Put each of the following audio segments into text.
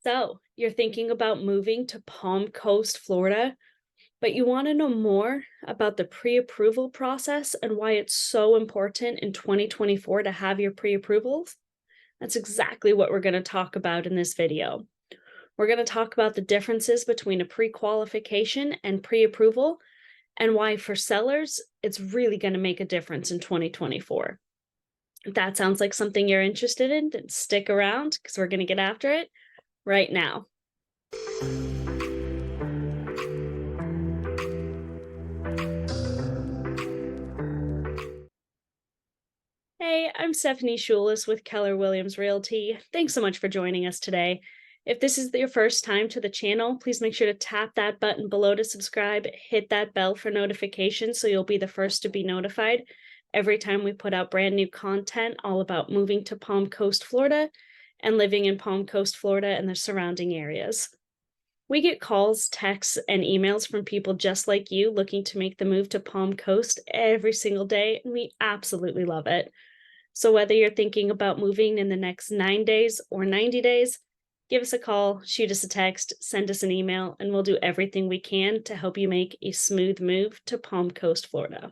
So, you're thinking about moving to Palm Coast, Florida, but you want to know more about the pre approval process and why it's so important in 2024 to have your pre approvals? That's exactly what we're going to talk about in this video. We're going to talk about the differences between a pre qualification and pre approval and why, for sellers, it's really going to make a difference in 2024. If that sounds like something you're interested in, then stick around because we're going to get after it right now. Hey, I'm Stephanie Schulis with Keller Williams Realty. Thanks so much for joining us today. If this is your first time to the channel, please make sure to tap that button below to subscribe, hit that bell for notifications so you'll be the first to be notified every time we put out brand new content all about moving to Palm Coast, Florida, and living in Palm Coast, Florida and the surrounding areas. We get calls, texts, and emails from people just like you looking to make the move to Palm Coast every single day, and we absolutely love it. So whether you're thinking about moving in the next 9 days or 90 days, give us a call, shoot us a text, send us an email, and we'll do everything we can to help you make a smooth move to Palm Coast, Florida.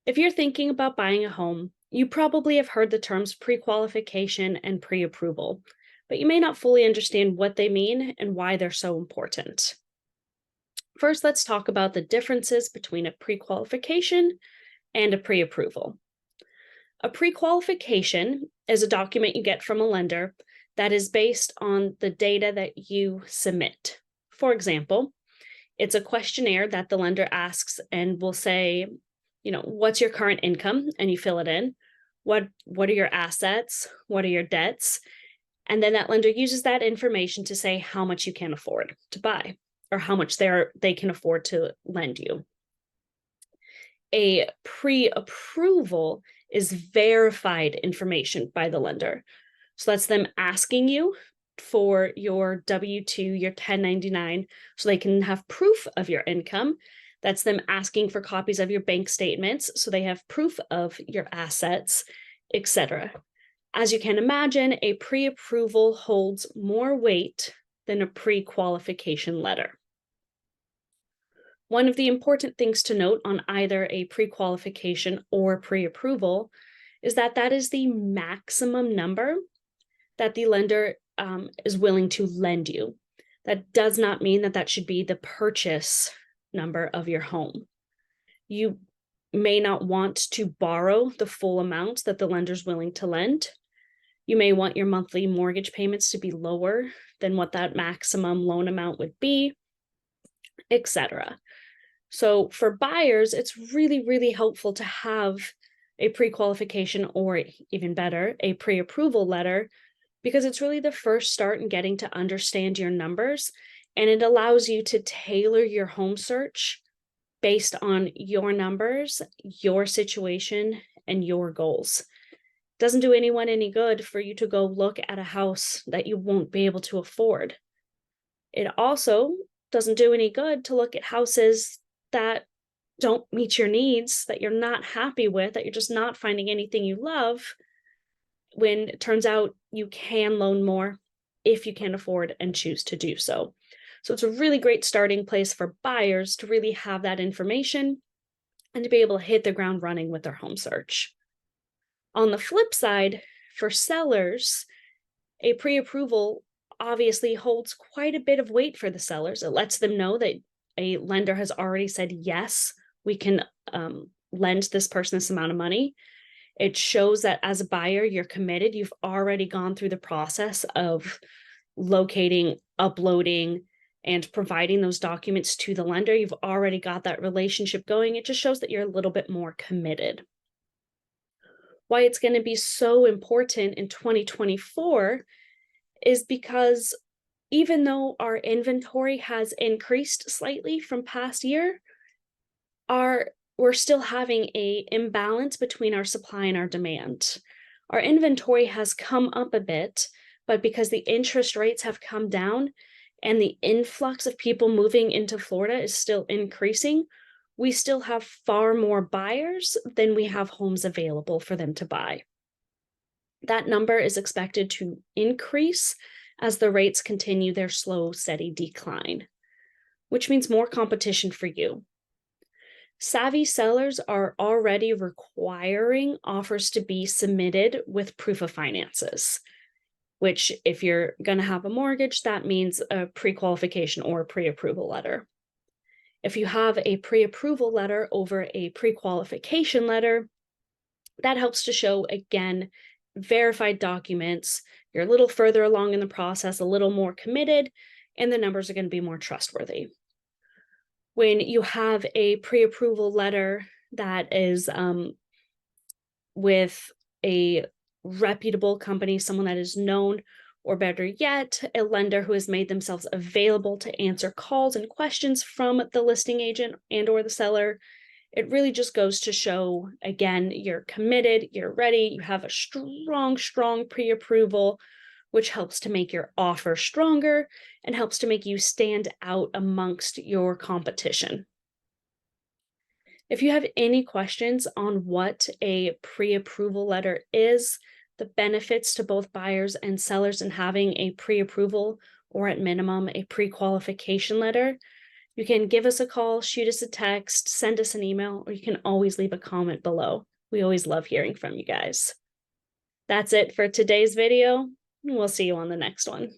If you're thinking about buying a home, you probably have heard the terms pre-qualification and pre-approval, but you may not fully understand what they mean and why they're so important. First, let's talk about the differences between a pre-qualification and a pre-approval. A pre-qualification is a document you get from a lender that is based on the data that you submit. For example, it's a questionnaire that the lender asks and will say, what's your current income? And you fill it in. What are your assets? What are your debts? And then that lender uses that information to say how much you can afford to buy or how much they can afford to lend you. A pre-approval is verified information by the lender. So that's them asking you for your W-2, your 1099, so they can have proof of your income. That's them asking for copies of your bank statements, so they have proof of your assets, etc. As you can imagine, a pre-approval holds more weight than a pre-qualification letter. One of the important things to note on either a pre-qualification or pre-approval is that that is the maximum number that the lender is willing to lend you. That does not mean that that should be the purchase number of your home. You may not want to borrow the full amount that the lender is willing to lend. You may want your monthly mortgage payments to be lower than what that maximum loan amount would be, etc. So for buyers, it's really, really helpful to have a pre-qualification or even better, a pre-approval letter, because it's really the first start in getting to understand your numbers, and it allows you to tailor your home search based on your numbers, your situation, and your goals. It doesn't do anyone any good for you to go look at a house that you won't be able to afford. It also doesn't do any good to look at houses that don't meet your needs, that you're not happy with, that you're just not finding anything you love, when it turns out you can loan more if you can afford and choose to do so. So it's a really great starting place for buyers to really have that information and to be able to hit the ground running with their home search. On the flip side, for sellers, a pre-approval obviously holds quite a bit of weight for the sellers. It lets them know that a lender has already said, yes, we can lend this person this amount of money. It shows that as a buyer, you're committed. You've already gone through the process of locating, uploading, and providing those documents to the lender. You've already got that relationship going. It just shows that you're a little bit more committed. Why it's going to be so important in 2024 is because even though our inventory has increased slightly from past year, we're still having an imbalance between our supply and our demand. Our inventory has come up a bit, but because the interest rates have come down and the influx of people moving into Florida is still increasing, we still have far more buyers than we have homes available for them to buy. That number is expected to increase as the rates continue their slow, steady decline, which means more competition for you. Savvy sellers are already requiring offers to be submitted with proof of finances, which, if you're going to have a mortgage, that means a pre-qualification or a pre-approval letter. If you have a pre-approval letter over a pre-qualification letter, that helps to show, again, verified documents. You're a little further along in the process, a little more committed, and the numbers are going to be more trustworthy. When you have a pre-approval letter that is with a reputable company, someone that is known, or better yet, a lender who has made themselves available to answer calls and questions from the listing agent and or the seller, it really just goes to show, again, you're committed, you're ready, you have a strong pre-approval, which helps to make your offer stronger and helps to make you stand out amongst your competition. If you have any questions on what a pre-approval letter is, the benefits to both buyers and sellers in having a pre-approval or at minimum a pre-qualification letter, you can give us a call, shoot us a text, send us an email, or you can always leave a comment below. We always love hearing from you guys. That's it for today's video. We'll see you on the next one.